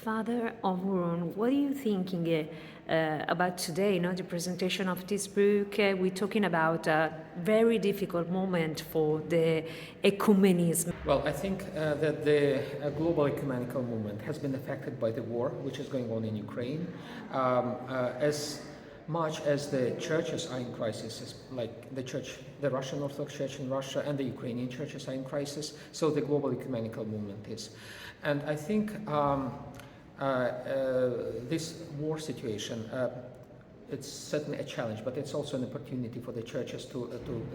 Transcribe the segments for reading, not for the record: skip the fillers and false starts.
Father Hovorun, what are you thinking about today, the presentation of this book? We're talking about a very difficult moment for the ecumenism. Well, I think that the global ecumenical movement has been affected by the war which is going on in Ukraine. As much as the churches are in crisis, like the Russian Orthodox Church in Russia and the Ukrainian churches are in crisis, so the global ecumenical movement is. And I think this war situation, it's certainly a challenge, but it's also an opportunity for the churches to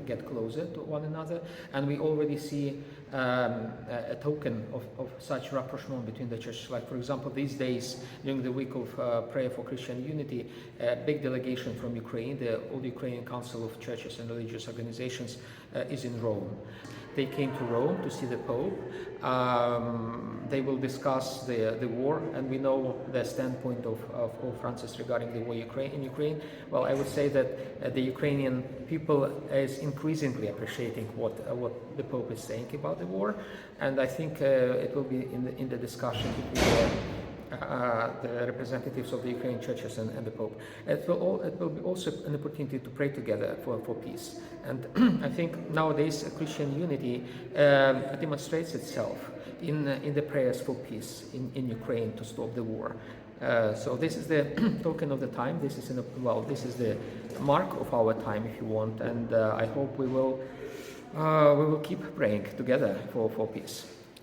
get closer to one another. And we already see a token of such rapprochement between the churches. Like, for example, these days, during the week of prayer for Chirstian Unity, a big delegation from Ukraine, the All Ukrainian Council of Churches and Religious Organizations, is in Rome. They came to Rome to see the Pope. They will discuss the war, and we know the standpoint of Pope Francis regarding the war in Ukraine. Well, I would say that the Ukrainian people is increasingly appreciating what the Pope is saying about the war, and I think it will be in the discussion between the representatives of the Ukrainian churches and the Pope. It will be also an opportunity to pray together for peace. And I think nowadays Christian unity demonstrates itself in the prayers for peace in Ukraine to stop the war. So this is the token of the time. This is the mark of our time, if you want. And I hope we will keep praying together for peace.